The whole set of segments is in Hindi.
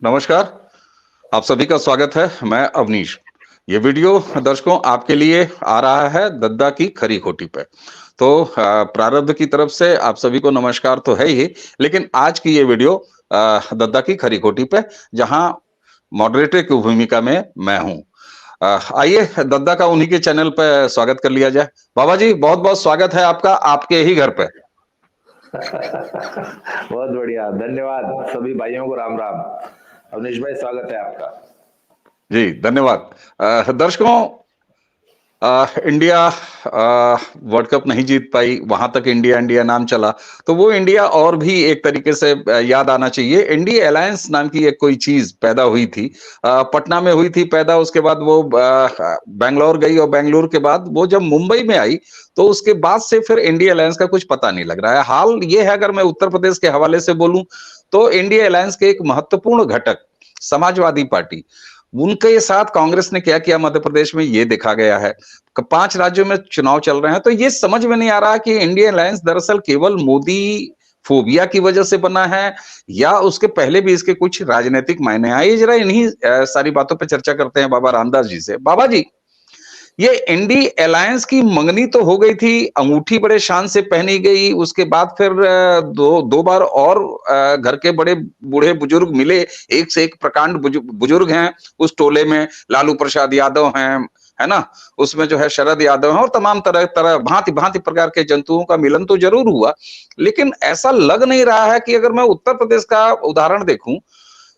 नमस्कार, आप सभी का स्वागत है। मैं अवनीश। ये वीडियो दर्शकों आपके लिए आ रहा है दद्दा की खरी खोटी पे। तो प्रारब्ध की तरफ से आप सभी को नमस्कार तो है ही, लेकिन आज की ये वीडियो दद्दा की खरी खोटी पे, जहां मॉडरेटर की भूमिका में मैं हूं। आइए दद्दा का उन्हीं के चैनल पे स्वागत कर लिया जाए। बाबा जी, बहुत बहुत स्वागत है आपका आपके ही घर पे। बहुत बढ़िया, धन्यवाद। सभी भाइयों को राम राम। अवनीश भाई, स्वागत है आपका। जी धन्यवाद। दर्शकों, इंडिया वर्ल्ड कप नहीं जीत पाई, वहां तक इंडिया इंडिया नाम चला। तो वो इंडिया और भी एक तरीके से याद आना चाहिए। इंडिया अलायंस नाम की एक कोई चीज पैदा हुई थी, पटना में हुई थी पैदा। उसके बाद वो बेंगलोर गई, और बेंगलोर के बाद वो जब मुंबई में आई, तो उसके बाद से फिर इंडिया अलायंस का कुछ पता नहीं लग रहा है। हाल ये है, अगर मैं उत्तर प्रदेश के हवाले से बोलूं, तो इंडिया अलायंस के एक महत्वपूर्ण घटक समाजवादी पार्टी, उनके साथ कांग्रेस ने क्या किया मध्य प्रदेश में, ये देखा गया है। 5 राज्यों में चुनाव चल रहे हैं, तो ये समझ में नहीं आ रहा कि इंडियन अलायंस दरअसल केवल मोदी फोबिया की वजह से बना है, या उसके पहले भी इसके कुछ राजनीतिक मायने हैं। आइए जरा इन्हीं सारी बातों पर चर्चा करते हैं बाबा रामदास जी से। बाबा जी, ये इंडी अलायंस की मंगनी तो हो गई थी, अंगूठी बड़े शान से पहनी गई, उसके बाद फिर दो दो बार और घर के बड़े बूढ़े बुजुर्ग मिले, एक से एक प्रकांड बुजुर्ग हैं उस टोले में। लालू प्रसाद यादव हैं, है ना, उसमें जो है शरद यादव हैं, और तमाम तरह तरह भांति भांति प्रकार के जंतुओं का मिलन तो जरूर हुआ। लेकिन ऐसा लग नहीं रहा है कि, अगर मैं उत्तर प्रदेश का उदाहरण देखूं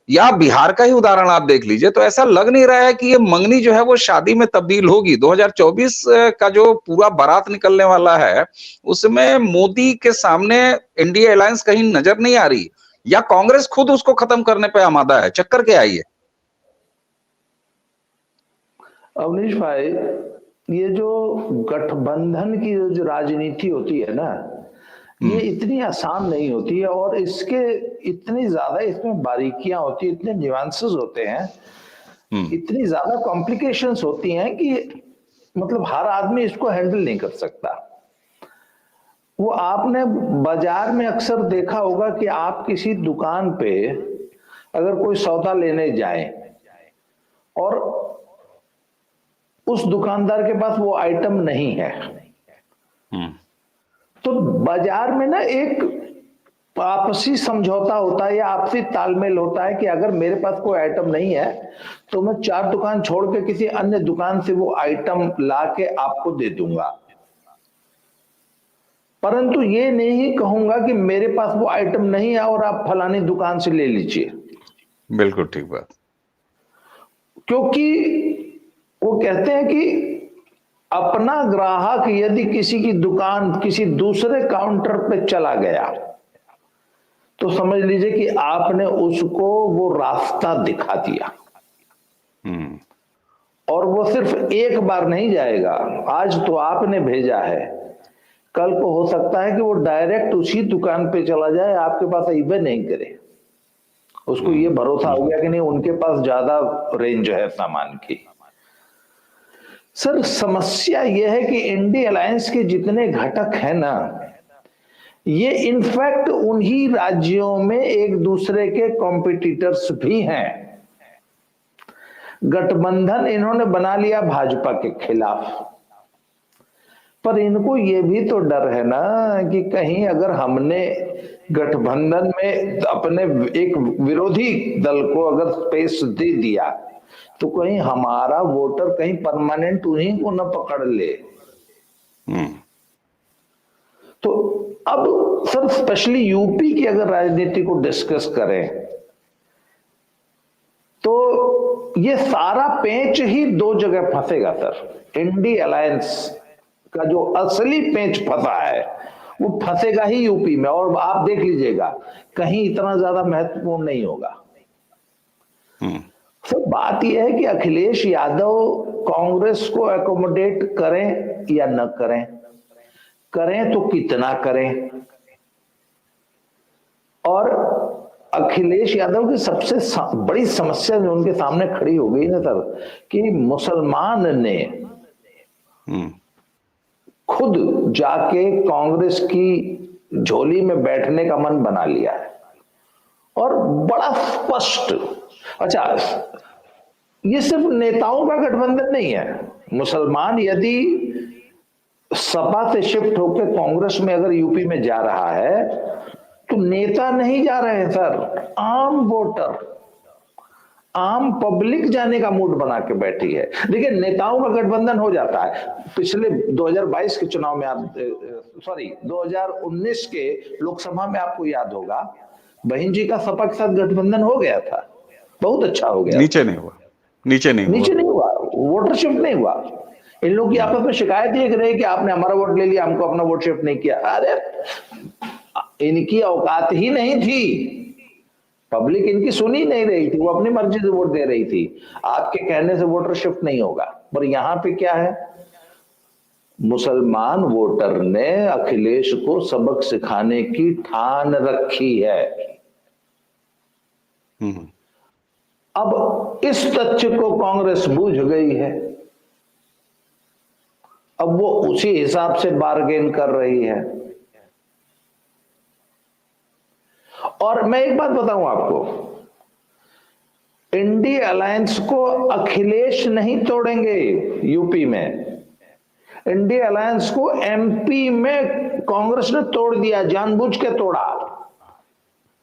या बिहार का ही उदाहरण आप देख लीजिए, तो ऐसा लग नहीं रहा है कि ये मंगनी जो है वो शादी में तब्दील होगी। 2024 का जो पूरा बारात निकलने वाला है, उसमें मोदी के सामने इंडिया अलायंस कहीं नजर नहीं आ रही, या कांग्रेस खुद उसको खत्म करने पे आमादा है। चक्कर क्या है ये? अवनीश भाई, ये जो गठबंधन की जो राजनीति होती है ना, ये इतनी आसान नहीं होती है, और इसके इतनी ज्यादा इसमें बारीकियां होती है, इतने न्यूएंसेस होते हैं, इतनी ज्यादा कॉम्प्लिकेशंस होती हैं कि मतलब हर आदमी इसको हैंडल नहीं कर सकता। वो आपने बाजार में अक्सर देखा होगा कि आप किसी दुकान पे अगर कोई सौदा लेने जाएं और उस दुकानदार के पास वो आइटम नहीं है, तो बाजार में ना एक आपसी समझौता होता है या आपसी तालमेल होता है कि अगर मेरे पास कोई आइटम नहीं है तो मैं 4 दुकान छोड़ के किसी अन्य दुकान से वो आइटम ला के आपको दे दूंगा, परंतु ये नहीं कहूंगा कि मेरे पास वो आइटम नहीं है और आप फलानी दुकान से ले लीजिए। बिल्कुल ठीक बात। क्योंकि वो कहते हैं कि अपना ग्राहक यदि किसी की दुकान किसी दूसरे काउंटर पे चला गया तो समझ लीजिए कि आपने उसको वो रास्ता दिखा दिया, और वो सिर्फ एक बार नहीं जाएगा। आज तो आपने भेजा है, कल को हो सकता है कि वो डायरेक्ट उसी दुकान पे चला जाए, आपके पास आइबे नहीं करे। उसको ये भरोसा हो गया कि नहीं, उनके पास ज्यादा रेंज है सामान की। सर, समस्या यह है कि इंडी अलायंस के जितने घटक हैं ना, ये इनफैक्ट उन्हीं राज्यों में एक दूसरे के कॉम्पिटिटर्स भी हैं। गठबंधन इन्होंने बना लिया भाजपा के खिलाफ, पर इनको ये भी तो डर है ना कि कहीं अगर हमने गठबंधन में अपने एक विरोधी दल को अगर स्पेस दे दिया तो कहीं हमारा वोटर कहीं परमानेंट उन्हीं को न पकड़ ले। तो अब सर, स्पेशली यूपी की अगर राजनीति को डिस्कस करें तो ये सारा पेंच ही 2 जगह फंसेगा सर। इंडी अलायंस का जो असली पेंच फंसा है वो फंसेगा ही यूपी में, और आप देख लीजिएगा कहीं इतना ज्यादा महत्वपूर्ण नहीं होगा। तो बात यह है कि अखिलेश यादव कांग्रेस को एकोमोडेट करें या न करें, करें तो कितना करें। और अखिलेश यादव की सबसे बड़ी समस्या जो उनके सामने खड़ी हो गई ना सर, कि मुसलमान ने खुद जाके कांग्रेस की झोली में बैठने का मन बना लिया है, और बड़ा स्पष्ट अच्छा, ये सिर्फ नेताओं का गठबंधन नहीं है। मुसलमान यदि सपा से शिफ्ट होकर कांग्रेस में अगर यूपी में जा रहा है तो नेता नहीं जा रहे हैं सर, आम वोटर, आम पब्लिक जाने का मूड बना के बैठी है। देखिए, नेताओं का गठबंधन हो जाता है। पिछले 2022 के चुनाव में आप, सॉरी 2019 के लोकसभा में आपको याद होगा, बहन जी का सपा के साथ गठबंधन हो गया था, बहुत अच्छा हो गया नीचे था। नहीं हुआ, नीचे नहीं हुआ, नीचे नहीं हुआ, वोटर शिफ्ट नहीं हुआ। इन लोग की आपस में शिकायत ये रही कि आपने हमारा वोट ले लिया, हमको अपना वोट शिफ्ट नहीं किया। अरे इनकी औकात ही नहीं थी, पब्लिक इनकी सुनी नहीं रही थी, वो अपनी मर्जी से वोट दे रही थी। आपके कहने से वोटर शिफ्ट नहीं होगा। पर यहां पे क्या है, मुसलमान वोटर ने अखिलेश को सबक सिखाने की ठान रखी है। अब इस तथ्य को कांग्रेस बूझ गई है, अब वो उसी हिसाब से बार्गेन कर रही है। और मैं एक बात बताऊं आपको, इंडिया अलायंस को अखिलेश नहीं तोड़ेंगे यूपी में, इंडिया अलायंस को एमपी में कांग्रेस ने तोड़ दिया, जानबूझ के तोड़ा।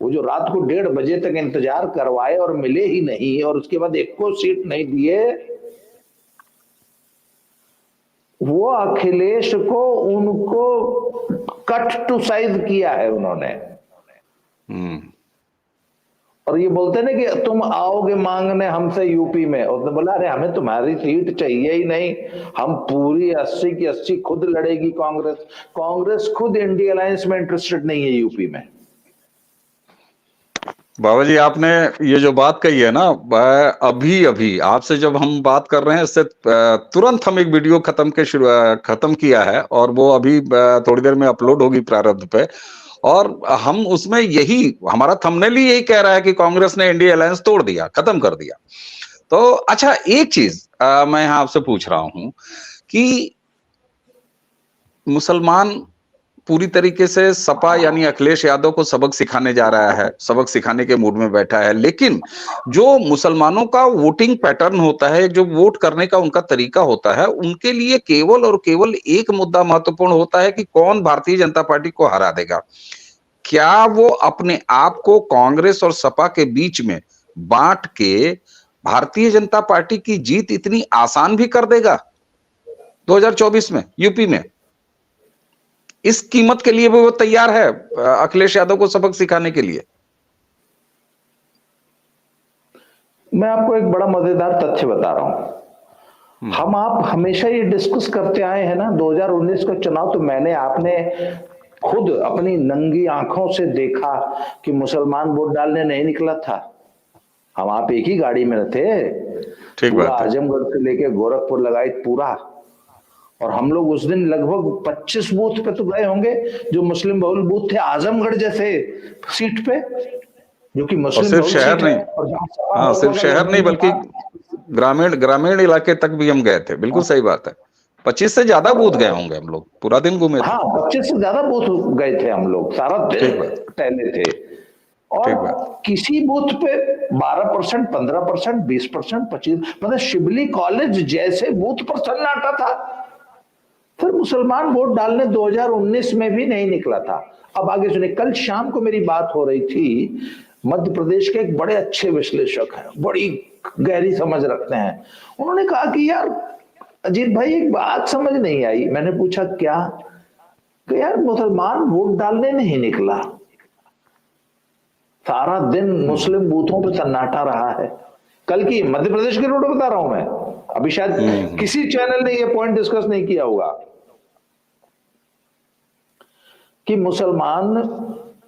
वो जो रात को 1:30 बजे तक इंतजार करवाए और मिले ही नहीं, और उसके बाद एक को सीट नहीं दिए, वो अखिलेश को, उनको कट टू साइज किया है उन्होंने। और ये बोलते ना कि तुम आओगे मांगने हमसे यूपी में, उसने बोला अरे हमें तुम्हारी सीट चाहिए ही नहीं, हम पूरी 80 की 80 खुद लड़ेगी कांग्रेस। कांग्रेस खुद इंडिया अलायंस में इंटरेस्टेड नहीं है यूपी में। बाबा जी, आपने ये जो बात कही है ना, अभी अभी आपसे जब हम बात कर रहे हैं, इससे तुरंत हम एक वीडियो खत्म किया है, और वो अभी थोड़ी देर में अपलोड होगी प्रारब्ध पे, और हम उसमें यही, हमारा थंबनेल ही यही कह रहा है कि कांग्रेस ने इंडिया अलायंस तोड़ दिया, खत्म कर दिया। तो अच्छा, एक चीज मैं यहां आपसे पूछ रहा हूं कि मुसलमान पूरी तरीके से सपा यानी अखिलेश यादव को सबक सिखाने जा रहा है, सबक सिखाने के मूड में बैठा है, लेकिन जो मुसलमानों का वोटिंग पैटर्न होता है, जो वोट करने का उनका तरीका होता है, उनके लिए केवल और केवल एक मुद्दा महत्वपूर्ण होता है कि कौन भारतीय जनता पार्टी को हरा देगा। क्या वो अपने आप को कांग्रेस और सपा के बीच में बांट के भारतीय जनता पार्टी की जीत इतनी आसान भी कर देगा 2024 में यूपी में? इस कीमत के लिए वो तैयार है अखिलेश यादव को सबक सिखाने के लिए? मैं आपको एक बड़ा मजेदार तथ्य बता रहा हूं। हम आप हमेशा ये डिस्कस करते आए हैं ना, 2019 का चुनाव तो मैंने, आपने खुद अपनी नंगी आंखों से देखा कि मुसलमान वोट डालने नहीं निकला था। हम आप एक ही गाड़ी में थे, पूरा आजमगढ़ से लेके गोरखपुर लगाई पूरा, और हम लोग उस दिन लगभग 25 बूथ पे तो गए होंगे जो मुस्लिम बहुल बूथ थे, आजमगढ़ जैसे सीट पे, जो कि मुस्लिम सिर्फ बहुल शहर सीट नहीं, है। और हाँ, सिर्फ शहर नहीं बल्कि ग्रामीण इलाके तक भी हम गए थे। बिल्कुल सही बात है, 25 से ज्यादा बूथ गए होंगे हम लोग, पूरा दिन घूमे थे। हाँ, 25 से ज्यादा बूथ गए थे हम लोग, सारा दिन टहले थे। और किसी बूथ पे 12%, 15%, 20%, 25%, मतलब शिबली कॉलेज जैसे बूथ पर सन्नाटा था। फिर मुसलमान वोट डालने 2019 में भी नहीं निकला था। अब आगे सुनिए, कल शाम को मेरी बात हो रही थी, मध्य प्रदेश के एक बड़े अच्छे विश्लेषक हैं, बड़ी गहरी समझ रखते हैं, उन्होंने कहा कि यार अजीत भाई एक बात समझ नहीं आई। मैंने पूछा क्या? कि यार मुसलमान वोट डालने नहीं निकला, सारा दिन मुस्लिम बूथों पर सन्नाटा रहा है। कल की मध्य प्रदेश की रोड बता रहा हूं मैं, अभी शायद किसी चैनल ने यह पॉइंट डिस्कस नहीं किया होगा कि मुसलमान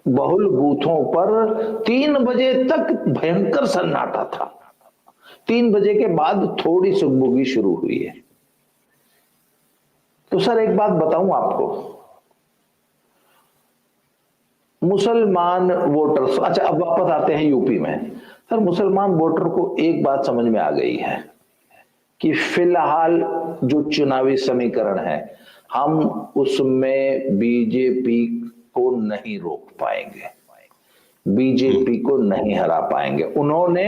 बहुल बूथों पर 3 बजे तक भयंकर सन्नाटा था। 3 बजे के बाद थोड़ी सुगबुगी शुरू हुई है। तो सर एक बात बताऊं आपको, मुसलमान वोटर्स, अच्छा अब वापस आते हैं यूपी में। सर मुसलमान वोटर को एक बात समझ में आ गई है कि फिलहाल जो चुनावी समीकरण है, हम उसमें बीजेपी को नहीं रोक पाएंगे। बीजेपी को नहीं हरा पाएंगे। उन्होंने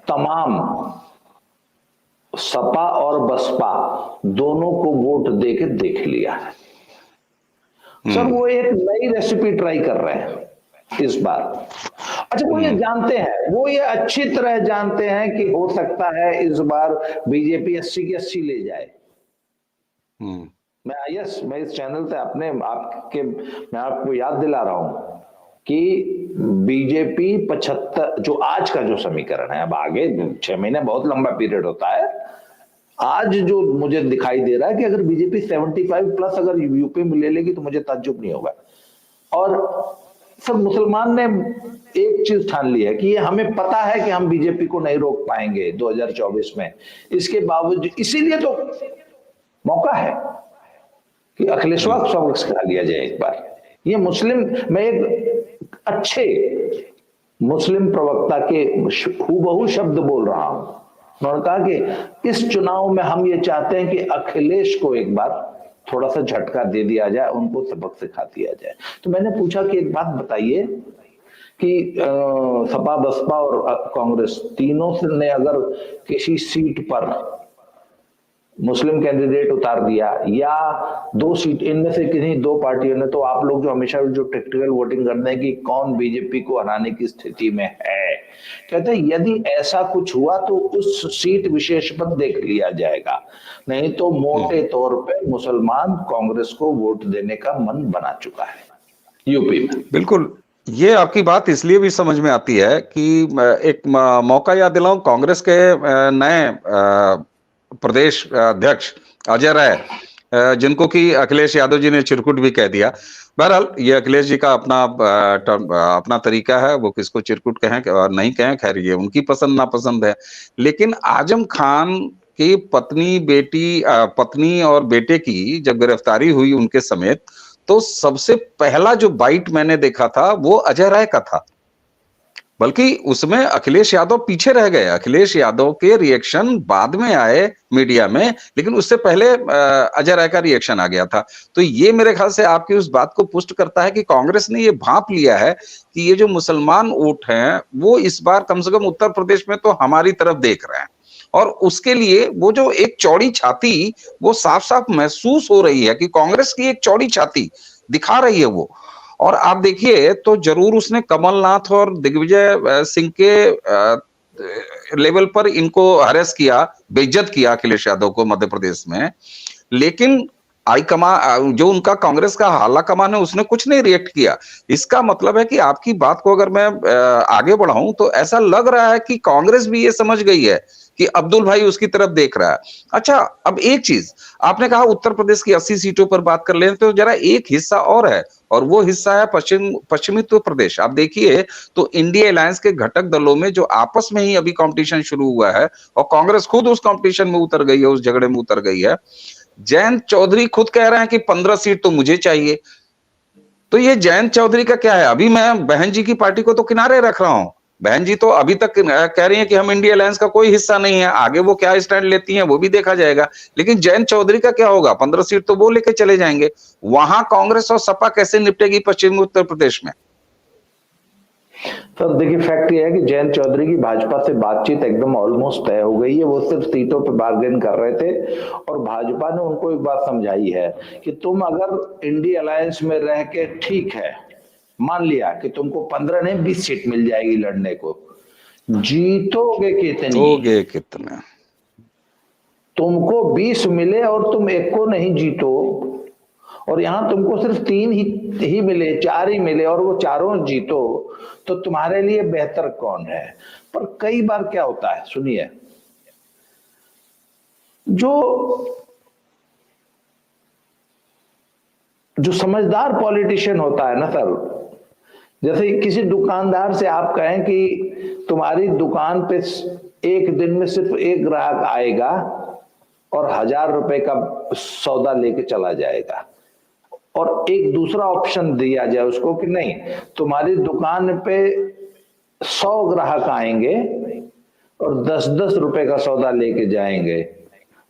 तमाम सपा और बसपा दोनों को वोट देके देख लिया है सर। वो एक नई रेसिपी ट्राई कर रहे हैं इस बार। अच्छा, वो ये जानते हैं, वो ये अच्छी तरह जानते हैं कि हो सकता है इस बार बीजेपी 80 की 80 ले जाए। मैं इस चैनल से मैं आपको याद दिला रहा हूं कि बीजेपी 75, जो आज का जो समीकरण है, अब आगे 6 महीने बहुत लंबा पीरियड होता है, आज जो मुझे दिखाई दे रहा है कि अगर बीजेपी 75 प्लस अगर यूपी में ले लेगी तो मुझे ताज्जुब नहीं होगा। और सब मुसलमान ने एक चीज ठान ली है कि ये हमें पता है कि हम बीजेपी को नहीं रोक पाएंगे 2024 में, इसके बावजूद इसीलिए तो मौका है कि अखिलेशवाद सबक सिखा लिया जाए एक बार। ये मैं एक अच्छे मुस्लिम प्रवक्ता के हूबहू शब्द बोल रहा हूं। उन्होंने कहा कि इस चुनाव में हम ये चाहते हैं कि अखिलेश को एक बार थोड़ा सा झटका दे दिया जाए, उनको सबक सिखा दिया जाए। तो मैंने पूछा कि एक बात बताइए कि सपा बसपा और कांग्रेस तीनों ने अगर किसी सीट पर मुस्लिम कैंडिडेट उतार दिया या 2 सीट, इनमें से किसी 2 पार्टियों ने, तो आप लोग जो हमेशा जो टेक्निकल वोटिंग करते हैं कि कौन बीजेपी को हराने की स्थिति में है, कहते हैं यदि ऐसा कुछ हुआ तो उस सीट विशेष पर देख लिया जाएगा, नहीं तो मोटे तौर पे मुसलमान कांग्रेस को वोट देने का मन बना चुका है यूपी में। बिल्कुल, ये आपकी बात इसलिए भी समझ में आती है कि एक मौका याद दिलाऊं, कांग्रेस के नए प्रदेश अध्यक्ष अजय राय, जिनको कि अखिलेश यादव जी ने चिरकुट भी कह दिया। बहरहाल ये अखिलेश जी का अपना तरीका है, वो किसको चिरकुट कहें और नहीं कहें, खैर ये उनकी पसंद नापसंद है। लेकिन आजम खान की पत्नी और बेटे की जब गिरफ्तारी हुई उनके समेत, तो सबसे पहला जो बाइट मैंने देखा था वो अजय राय का था, बल्कि उसमें अखिलेश यादव पीछे रह गए। अखिलेश यादव के रिएक्शन बाद में आए मीडिया में, लेकिन उससे पहले अजय राय का रिएक्शन आ गया था। तो ये मेरे ख्याल से आपकी उस बात को पुष्ट करता है कि कांग्रेस ने ये भांप लिया है कि ये जो मुसलमान वोट हैं वो इस बार कम से कम उत्तर प्रदेश में तो हमारी तरफ देख रहे हैं, और उसके लिए वो जो एक चौड़ी छाती वो साफ साफ महसूस हो रही है कि कांग्रेस की एक चौड़ी छाती दिखा रही है वो। और आप देखिए तो जरूर उसने कमलनाथ और दिग्विजय सिंह के लेवल पर इनको हरेस किया, बेइज्जत किया अखिलेश यादव को मध्य प्रदेश में, लेकिन हाईकमान जो उनका कांग्रेस का हाला कमान है उसने कुछ नहीं रिएक्ट किया। इसका मतलब है कि आपकी बात को अगर मैं आगे बढ़ाऊं तो ऐसा लग रहा है कि कांग्रेस भी ये समझ गई है कि अब्दुल भाई उसकी तरफ देख रहा है। अच्छा, अब एक चीज आपने कहा उत्तर प्रदेश की 80 सीटों पर बात कर लें, तो जरा एक हिस्सा और है, और वो हिस्सा है पश्चिमी उत्तर प्रदेश। आप देखिए तो इंडिया अलायंस के घटक दलों में जो आपस में ही अभी कंपटीशन शुरू हुआ है, और कांग्रेस खुद उस कंपटीशन में उतर गई है, उस झगड़े में उतर गई है। जयंत चौधरी खुद कह रहे हैं कि 15 सीट तो मुझे चाहिए। तो ये जयंत चौधरी का क्या है, अभी मैं बहन जी की पार्टी को तो किनारे रख रहा हूं। बहन जी तो अभी तक कह रही हैं कि हम इंडिया अलायंस का कोई हिस्सा नहीं है, आगे वो क्या स्टैंड लेती हैं वो भी देखा जाएगा। लेकिन जयंत चौधरी का क्या होगा, 15 सीट तो वो लेके चले जाएंगे। वहां कांग्रेस और सपा कैसे निपटेगी पश्चिमी उत्तर प्रदेश में? सर देखिए, फैक्ट ये है कि जयंत चौधरी की भाजपा से बातचीत एकदम ऑलमोस्ट तय हो गई है। वो सिर्फ सीटों पे बार्गेन कर रहे थे, और भाजपा ने उनको एक बात समझाई है कि तुम अगर इंडिया अलायंस में रह के, ठीक है, मान लिया कि तुमको 15 नहीं 20 सीट मिल जाएगी लड़ने को, जीतोगे कितने? तुमको 20 मिले और तुम एक को नहीं जीतो, और यहां तुमको सिर्फ 3 ही मिले, 4 ही मिले, और वो चारों जीतो, तो तुम्हारे लिए बेहतर कौन है? पर कई बार क्या होता है, सुनिए, जो समझदार पॉलिटिशियन होता है ना सर, जैसे किसी दुकानदार से आप कहें कि तुम्हारी दुकान पे एक दिन में सिर्फ एक ग्राहक आएगा और 1000 रुपए का सौदा लेके चला जाएगा, और एक दूसरा ऑप्शन दिया जाए उसको कि नहीं, तुम्हारी दुकान पे 100 ग्राहक आएंगे और 10-10 रुपए का सौदा लेके जाएंगे,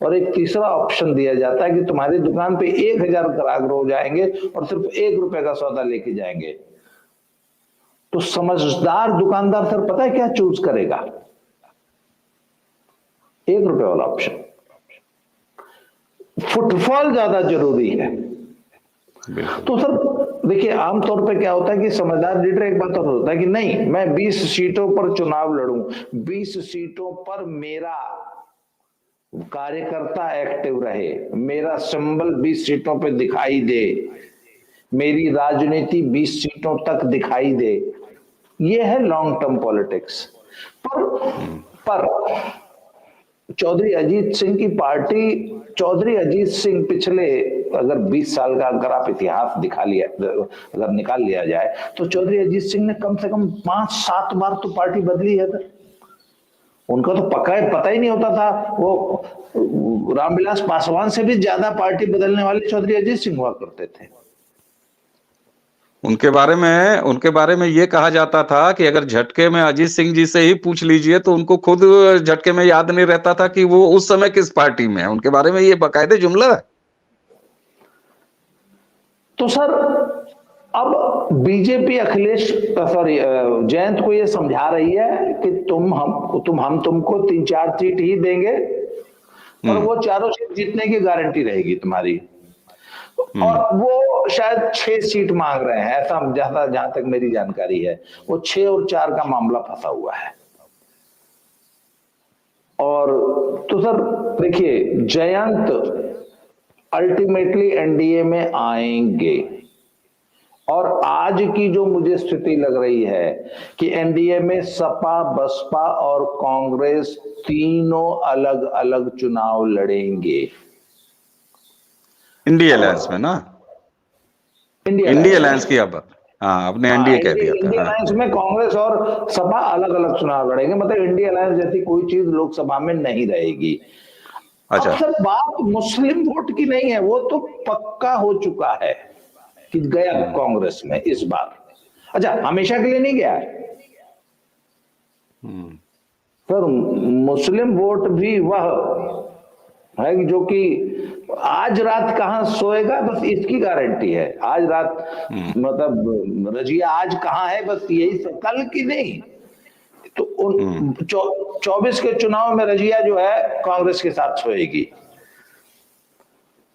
और एक तीसरा ऑप्शन दिया जाता है कि तुम्हारी दुकान पे 1000 ग्राहक रोज आएंगे और सिर्फ 1 रुपए का सौदा लेके जाएंगे। तो समझदार दुकानदार सर पता है क्या चूज करेगा? 1 रुपए वाला ऑप्शन। फुटफॉल ज्यादा जरूरी है। तो सर देखिए, आमतौर पे क्या होता है कि समझदार लीडर एक बात और होता है कि नहीं, मैं 20 सीटों पर चुनाव लड़ूं, 20 सीटों पर मेरा कार्यकर्ता एक्टिव रहे, मेरा सिंबल 20 सीटों पे दिखाई दे, मेरी राजनीति 20 सीटों तक दिखाई दे। ये है लॉन्ग टर्म पॉलिटिक्स। पर चौधरी अजीत सिंह की पार्टी, चौधरी अजीत सिंह पिछले अगर 20 साल का अगर आप इतिहास दिखा लिया, अगर निकाल लिया जाए, तो चौधरी अजीत सिंह ने कम से कम 5-7 बार तो पार्टी बदली है। उनका तो पता ही नहीं होता था। वो रामविलास पासवान से भी ज्यादा पार्टी बदलने वाले चौधरी अजीत सिंह हुआ करते थे। उनके बारे में ये कहा जाता था कि अगर झटके में अजीत सिंह जी से ही पूछ लीजिए तो उनको खुद झटके में याद नहीं रहता था कि वो उस समय किस पार्टी में है। उनके बारे में ये बाकायदे जुमला है। तो सर अब बीजेपी जयंत को ये समझा रही है कि हम तुमको 3-4 सीट ही देंगे और वो चारों सीट जीतने की गारंटी रहेगी तुम्हारी। और वो शायद 6 सीट मांग रहे हैं, ऐसा जहां तक मेरी जानकारी है। वो 6 और 4 का मामला फंसा हुआ है। और तो सर देखिए, जयंत अल्टीमेटली एनडीए में आएंगे। और आज की जो मुझे स्थिति लग रही है कि एनडीए में सपा, बसपा और कांग्रेस तीनों अलग अलग चुनाव लड़ेंगे। इंडिया अलायंस में ना, इंडिया अलायंस की आप, हाँ आपने एनडीए कह दिया था। इंडिया अलायंस में कांग्रेस और सपा अलग अलग चुनाव लड़ेंगे। मतलब इंडिया अलायंस जैसी कोई चीज लोकसभा में नहीं रहेगी। अच्छा, अब सर बात मुस्लिम वोट की नहीं है, वो तो पक्का हो चुका है कि गया कांग्रेस में इस बार। अच्छा, हमेशा के लिए नहीं गया है सर। मुस्लिम वोट भी वह है जो कि आज रात कहां सोएगा, बस इसकी गारंटी है। आज रात मतलब रजिया आज कहां है, बस यही कल की नहीं। तो 24 के चुनाव में रजिया जो है कांग्रेस के साथ सोएगी।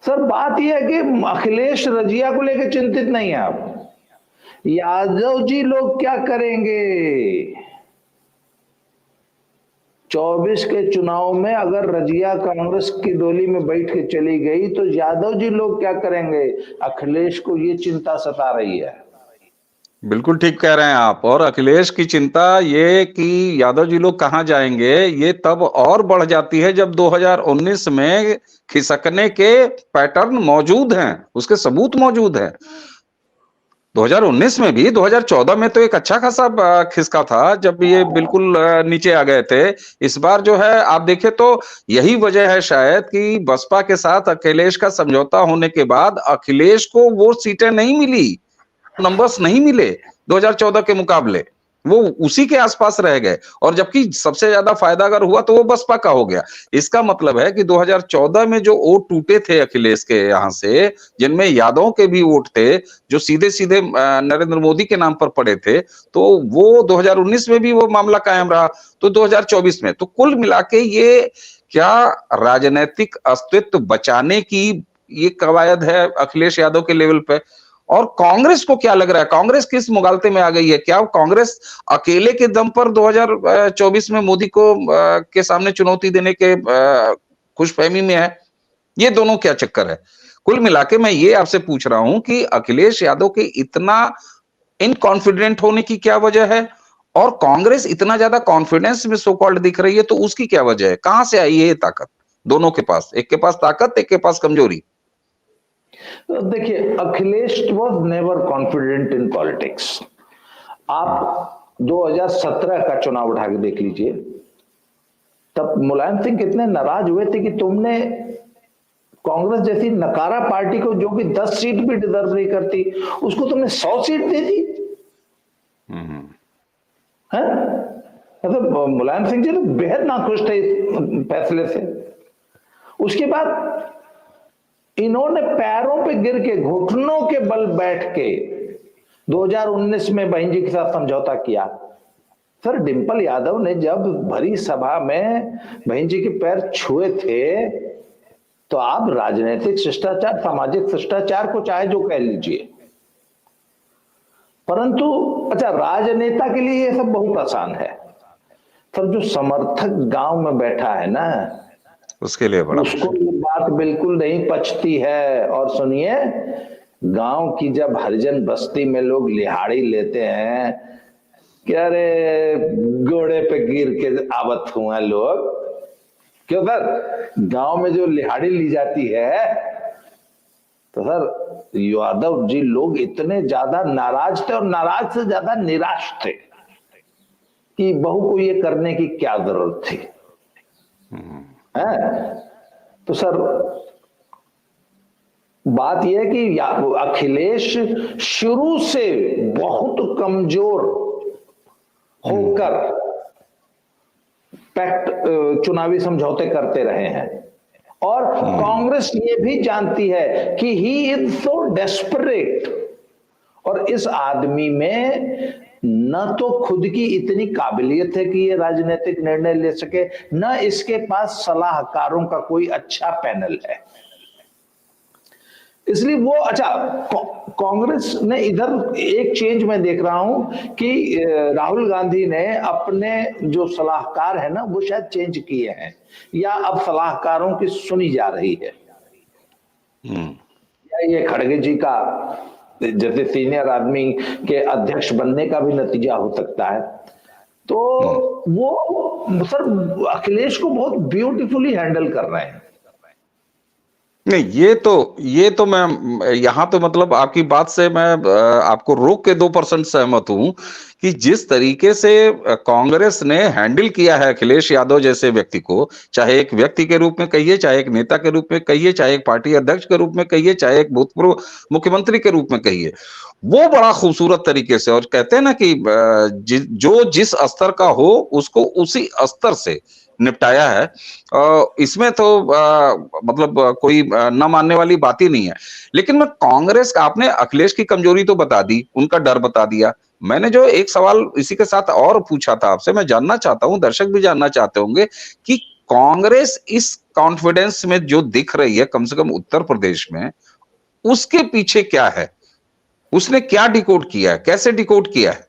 सर बात यह है कि अखिलेश रजिया को लेकर चिंतित नहीं है। आप यादव जी लोग क्या करेंगे 24 के चुनाव में? अगर रजिया कांग्रेस की डोली में बैठ के चली गई तो यादव जी लोग क्या करेंगे? अखिलेश को ये चिंता सता रही है। बिल्कुल ठीक कह रहे हैं आप। और अखिलेश की चिंता ये कि यादव जी लोग कहां जाएंगे, ये तब और बढ़ जाती है जब 2019 में खिसकने के पैटर्न मौजूद हैं, उसके सबूत मौजूद हैं। 2019 में भी, 2014 में तो एक अच्छा खासा खिसका था जब ये बिल्कुल नीचे आ गए थे। इस बार जो है आप देखें तो यही वजह है शायद कि बसपा के साथ अखिलेश का समझौता होने के बाद अखिलेश को वो सीटें नहीं मिली, नंबर्स नहीं मिले 2014 के मुकाबले। वो उसी के आसपास रह गए। और जबकि सबसे ज्यादा फायदा अगर हुआ तो वो बसपा का हो गया। इसका मतलब है कि 2014 में जो वोट टूटे थे अखिलेश के यहां से, जिनमें यादवों के भी वोट थे जो सीधे सीधे नरेंद्र मोदी के नाम पर पड़े थे, तो वो 2019 में भी वो मामला कायम रहा। तो 2024 में तो कुल मिला के ये क्या राजनीतिक अस्तित्व बचाने की ये कवायद है अखिलेश यादव के लेवल पे? और कांग्रेस को क्या लग रहा है, कांग्रेस किस मुगालते में आ गई है? क्या कांग्रेस अकेले के दम पर 2024 में मोदी को के सामने चुनौती देने के खुशफहमी में है? ये दोनों क्या चक्कर है? कुल मिला के मैं ये आपसे पूछ रहा हूं कि अखिलेश यादव के इतना इनकॉन्फिडेंट होने की क्या वजह है, और कांग्रेस इतना ज्यादा कॉन्फिडेंस में सो कॉल्ड दिख रही है, तो उसकी क्या वजह है? कहां से आई है ये ताकत दोनों के पास? एक के पास ताकत, एक के पास कमजोरी। देखिए, Akhilesh was never confident in politics. आप 2017 का चुनाव उठा के देख लीजिए, तब मुलायम सिंह कितने नाराज हुए थे कि तुमने कांग्रेस जैसी नकारा पार्टी को, जो कि 10 सीट भी डिजर्व नहीं करती, उसको तुमने 100 सीट दे दी है। मतलब मुलायम सिंह जी तो बेहद नाखुश थे इस फैसले से। उसके बाद इन्होंने पैरों पे गिर के, घुटनों के बल बैठ के 2019 में बहन जी के साथ समझौता किया। सर डिंपल यादव ने जब भरी सभा में बहन जी के पैर छुए थे, तो आप राजनीतिक शिष्टाचार, सामाजिक शिष्टाचार को चाहे जो कह लीजिए, परंतु अच्छा राजनेता के लिए ये सब बहुत आसान है, पर जो समर्थक गांव में बैठा है ना, उसके लिए बड़ा उसको मुश्किल। ये बात बिल्कुल नहीं पचती है। और सुनिए, गांव की जब हरिजन बस्ती में लोग लिहाड़ी लेते हैं कि अरे घोड़े पे गिर के आवत हुआ लोग, क्यों सर, गांव में जो लिहाड़ी ली जाती है, तो सर यादव जी लोग इतने ज्यादा नाराज थे, और नाराज से ज्यादा निराश थे कि बहू को ये करने की क्या जरूरत थी है। तो सर बात यह है कि अखिलेश शुरू से बहुत कमजोर होकर पैक्ट, चुनावी समझौते करते रहे हैं, और कांग्रेस ये भी जानती है कि ही इज सो डेस्परेट, और इस आदमी में न तो खुद की इतनी काबिलियत है कि ये राजनीतिक निर्णय ले सके, न इसके पास सलाहकारों का कोई अच्छा पैनल है। इसलिए वो अच्छा, कांग्रेस ने इधर एक चेंज मैं देख रहा हूं कि राहुल गांधी ने अपने जो सलाहकार है ना, वो शायद चेंज किए हैं, या अब सलाहकारों की सुनी जा रही है, या ये खड़गे जी का जैसे सीनियर आदमी के अध्यक्ष बनने का भी नतीजा हो सकता है। तो वो सर अखिलेश को बहुत ब्यूटीफुली हैंडल कर रहे हैं। नहीं, ये तो मैं यहाँ तो मतलब आपकी बात से मैं आपको रोक के 2% सहमत हूं कि जिस तरीके से कांग्रेस ने हैंडल किया है अखिलेश यादव जैसे व्यक्ति को, चाहे एक व्यक्ति के रूप में कहिए, चाहे एक नेता के रूप में कहिए, चाहे एक पार्टी अध्यक्ष के रूप में कहिए, चाहे एक भूतपूर्व मुख्यमंत्री के रूप में कहिए, वो बड़ा खूबसूरत तरीके से, और कहते हैं ना कि जो जिस स्तर का हो उसको उसी स्तर से निपटाया है। इसमें तो मतलब कोई न मानने वाली बात ही नहीं है। लेकिन मैं कांग्रेस का, आपने अखिलेश की कमजोरी तो बता दी, उनका डर बता दिया। मैंने जो एक सवाल इसी के साथ और पूछा था आपसे, मैं जानना चाहता हूं, दर्शक भी जानना चाहते होंगे कि कांग्रेस इस कॉन्फिडेंस में जो दिख रही है कम से कम उत्तर प्रदेश में, उसके पीछे क्या है? उसने क्या डिकोड किया है, कैसे डिकोड किया है?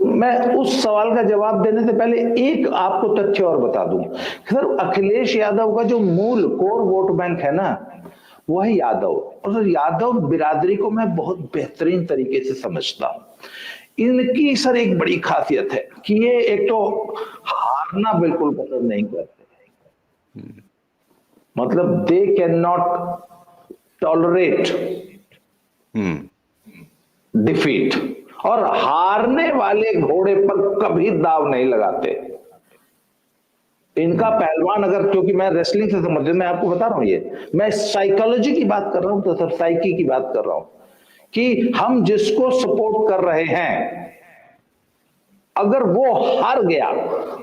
मैं उस सवाल का जवाब देने से पहले एक आपको तथ्य और बता दूं। सर अखिलेश यादव का जो मूल कोर वोट बैंक है ना, वह है यादव, और यादव बिरादरी को मैं बहुत बेहतरीन तरीके से समझता हूं। इनकी सर एक बड़ी खासियत है कि ये एक तो हारना बिल्कुल पसंद नहीं करते, मतलब they can not tolerate defeat, और हारने वाले घोड़े पर कभी दाव नहीं लगाते। इनका पहलवान, अगर, क्योंकि मैं रेसलिंग से संबंधित, मैं आपको बता रहा हूं, ये मैं साइकोलॉजी की बात कर रहा हूं, तो सर साइकी की बात कर रहा हूं कि हम जिसको सपोर्ट कर रहे हैं, अगर वो हार गया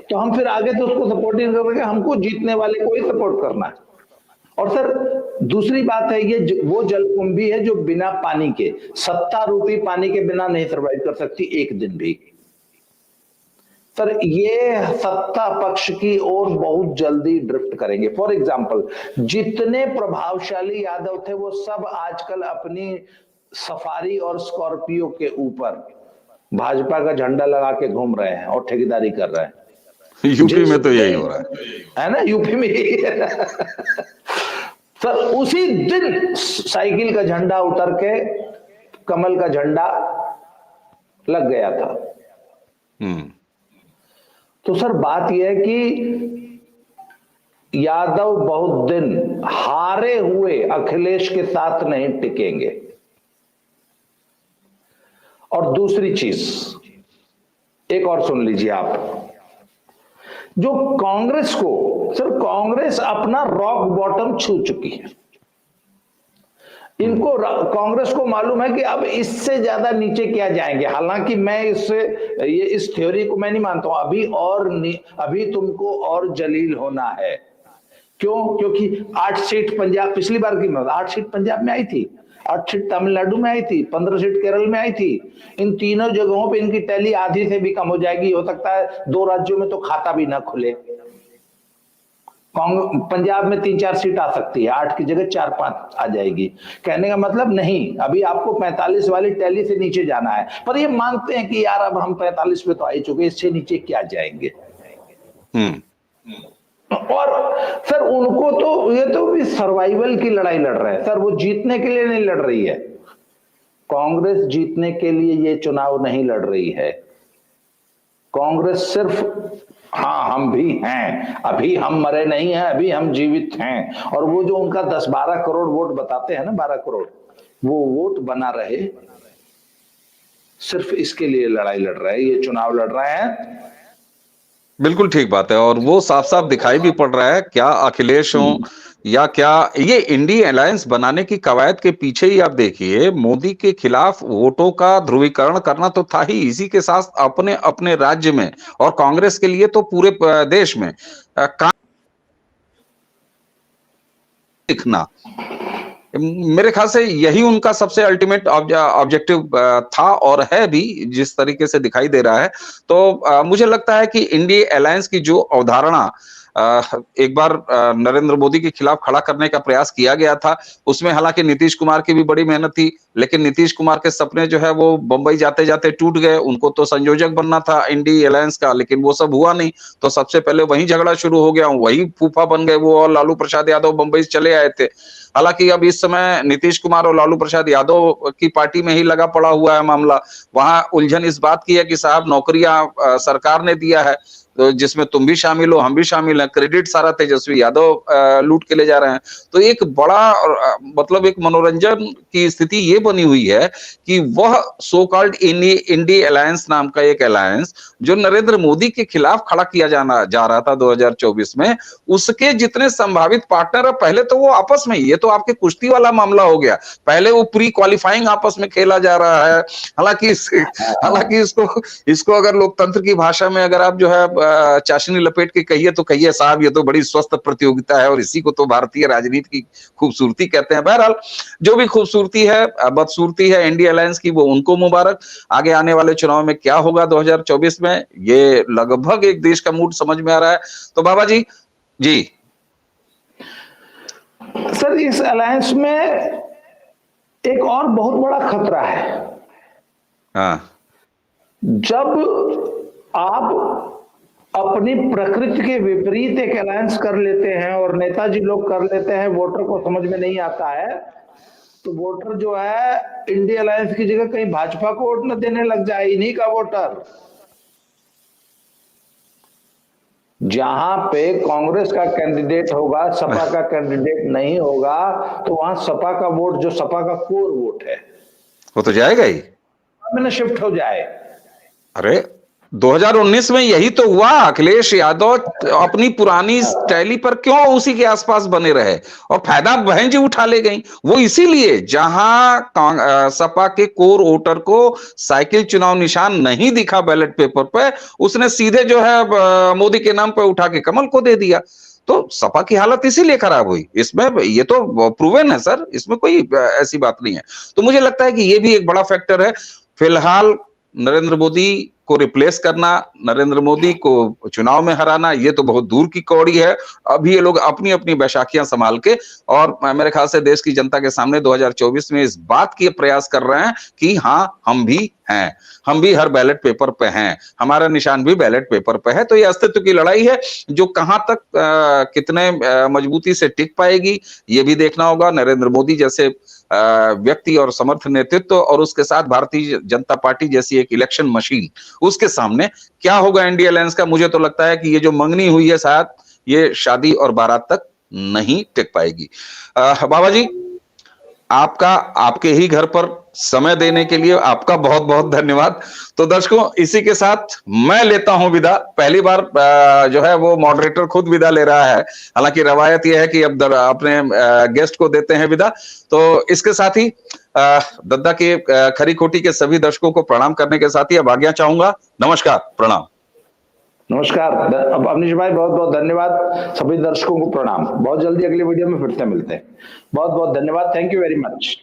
तो हम फिर आगे तो उसको सपोर्ट नहीं कर रहे, हमको जीतने वाले को ही सपोर्ट करना है। और सर दूसरी बात है, ये वो जलकुंभी है जो बिना पानी के, सत्ता रूपी पानी के बिना नहीं सर्वाइव कर सकती एक दिन भी। सर ये सत्ता पक्ष की ओर बहुत जल्दी ड्रिफ्ट करेंगे। फॉर एग्जाम्पल, जितने प्रभावशाली यादव थे वो सब आजकल अपनी सफारी और स्कॉर्पियो के ऊपर भाजपा का झंडा लगा के घूम रहे हैं और ठेकेदारी कर रहे हैं। यूपी में तो यही हो रहा है ना, यूपी में सर उसी दिन साइकिल का झंडा उतर के कमल का झंडा लग गया था। तो सर बात यह है कि यादव बहुत दिन हारे हुए अखिलेश के साथ नहीं टिकेंगे। और दूसरी चीज एक और सुन लीजिए आप, जो कांग्रेस को, सर कांग्रेस अपना रॉक बॉटम छू चुकी है। इनको, कांग्रेस को मालूम है कि अब इससे ज्यादा नीचे क्या जाएंगे। हालांकि मैं इस थ्योरी को मैं नहीं मानता हूं, अभी तुमको और जलील होना है। क्यों? क्योंकि 8 सीट पंजाब, पिछली बार की 8 सीट पंजाब में आई थी, 8 सीट तमिलनाडु में आई थी, 15 सीट केरल में आई थी। इन तीनों जगहों पे इनकी टैली आधी से भी कम हो जाएगी। हो सकता है 2 राज्यों में तो खाता भी ना खुले। पंजाब में 3-4 सीट आ सकती है, 8 की जगह 4-5 आ जाएगी। कहने का मतलब नहीं, अभी आपको 45 वाली टैली से नीचे जाना है। पर ये मानते हैं कि यार अब हम 45 पे तो आ ही चुके, इससे नीचे क्या जाएंगे। और सर उनको तो ये तो भी सर्वाइवल की लड़ाई लड़ रहे हैं सर, वो जीतने के लिए नहीं लड़ रही है। कांग्रेस जीतने के लिए ये चुनाव नहीं लड़ रही है। कांग्रेस सिर्फ हाँ हम भी हैं, अभी हम मरे नहीं हैं, अभी हम जीवित हैं। और वो जो उनका 10-12 करोड़ वोट बताते हैं ना, 12 करोड़, वो वोट बना रहे, सिर्फ इसके लिए लड़ाई लड़ रहे हैं, ये चुनाव लड़ रहे हैं। बिल्कुल ठीक बात है। और वो साफ साफ दिखाई भी पड़ रहा है, क्या अखिलेश हो या क्या ये इंडी अलायंस बनाने की कवायद के पीछे ही आप देखिए, मोदी के खिलाफ वोटों का ध्रुवीकरण करना तो था ही, इसी के साथ अपने अपने राज्य में और कांग्रेस के लिए तो पूरे देश में दिखना, मेरे ख्याल से यही उनका सबसे अल्टीमेट ऑब्जेक्टिव था और है भी, जिस तरीके से दिखाई दे रहा है। तो मुझे लगता है कि इंडिया अलायंस की जो अवधारणा एक बार नरेंद्र मोदी के खिलाफ खड़ा करने का प्रयास किया गया था, उसमें हालांकि नीतीश कुमार की भी बड़ी मेहनत थी, लेकिन नीतीश कुमार के सपने जो है वो बंबई जाते जाते टूट गए। उनको तो संयोजक बनना था इंडिया अलायंस का, लेकिन वो सब हुआ नहीं। तो सबसे पहले वहीं झगड़ा शुरू हो गया, वही फूफा बन गए वो, और लालू प्रसाद यादव बंबई से चले आए थे। हालांकि अब इस समय नीतीश कुमार और लालू प्रसाद यादव की पार्टी में ही लगा पड़ा हुआ है मामला। वहां उलझन इस बात की है कि साहब नौकरियां सरकार ने दिया है, तो जिसमें तुम भी शामिल हो, हम भी शामिल हैं, क्रेडिट सारा तेजस्वी यादव लूट के ले जा रहे हैं। तो एक बड़ा मतलब एक मनोरंजन की स्थिति ये बनी हुई है कि वह सो कॉल्ड इंडी अलायंस नाम का एक अलायंस जो नरेंद्र मोदी के खिलाफ खड़ा किया जा रहा था 2024 में, उसके जितने संभावित पार्टनर, पहले तो वो आपस में, ये तो आपके कुश्ती वाला मामला हो गया, पहले वो प्री क्वालिफाइंग आपस में खेला जा रहा है। हालांकि इसको अगर लोकतंत्र की भाषा में अगर आप जो है चाशनी लपेट के कहिए तो कहिए साहब ये तो बड़ी स्वस्थ प्रतियोगिता है, और इसी को तो भारतीय राजनीति की खूबसूरती कहते हैं। बहरहाल जो भी खूबसूरती है, बदसूरती है इंडिया अलायंस की, वो उनको मुबारक। आगे आने वाले चुनाव में क्या होगा 2024 में, ये लगभग एक देश का मूड समझ में आ रहा है। तो बाबा जी सर इस अलायंस में एक और बहुत बड़ा खतरा है। हाँ, जब आप अपनी प्रकृति के विपरीत एक अलायंस कर लेते हैं और नेताजी लोग कर लेते हैं, वोटर को समझ में नहीं आता है, तो वोटर जो है इंडिया अलायंस की जगह कहीं भाजपा को वोट न देने लग जाए। इन्हीं का वोटर जहां पे कांग्रेस का कैंडिडेट होगा, सपा का कैंडिडेट नहीं होगा, तो वहां सपा का वोट, जो सपा का कोर वोट है, वो तो जाएगा ही, में शिफ्ट हो जाए। अरे 2019 में यही तो हुआ। अखिलेश यादव अपनी पुरानी टैली पर क्यों उसी के आसपास बने रहे, और फायदा बहन जी उठा ले गई। वो इसीलिए जहां सपा के कोर वोटर को साइकिल चुनाव निशान नहीं दिखा बैलेट पेपर पे, उसने सीधे जो है मोदी के नाम पर उठा के कमल को दे दिया। तो सपा की हालत इसीलिए खराब हुई। इसमें ये तो प्रूवन है सर, इसमें कोई ऐसी बात नहीं है। तो मुझे लगता है कि ये भी एक बड़ा फैक्टर है। फिलहाल नरेंद्र मोदी को रिप्लेस करना, नरेंद्र मोदी को चुनाव में हराना, ये तो बहुत दूर की कौड़ी है। अभी ये लोग अपनी अपनी बैसाखियां संभाल के, और मेरे ख्याल से देश की जनता के सामने 2024 में इस बात की प्रयास कर रहे हैं कि हाँ हम भी हैं, हम भी हर बैलेट पेपर पे हैं, हमारा निशान भी बैलेट पेपर पे है। तो ये अस्तित्व की लड़ाई है जो कहां तक कितने मजबूती से टिक पाएगी, ये भी देखना होगा। नरेंद्र मोदी जैसे व्यक्ति और समर्थ नेतृत्व, और उसके साथ भारतीय जनता पार्टी जैसी एक इलेक्शन मशीन, उसके सामने क्या होगा इंडिया अलायंस का। मुझे तो लगता है कि ये जो मंगनी हुई है, शायद ये शादी और बारात तक नहीं टिक पाएगी। बाबा जी, आपका आपके ही घर पर समय देने के लिए आपका बहुत बहुत धन्यवाद। तो दर्शकों, इसी के साथ मैं लेता हूं विदा। पहली बार जो है वो मॉडरेटर खुद विदा ले रहा है, हालांकि रवायत यह है कि अब अपने गेस्ट को देते हैं विदा। तो इसके साथ ही दद्दा के खरी खोटी के सभी दर्शकों को प्रणाम करने के साथ ही अब आज्ञा चाहूंगा। नमस्कार, प्रणाम। नमस्कार अवनीश भाई, बहुत बहुत धन्यवाद। सभी दर्शकों को प्रणाम। बहुत जल्दी अगले वीडियो में फिर से मिलते हैं। बहुत बहुत धन्यवाद। Thank you very much.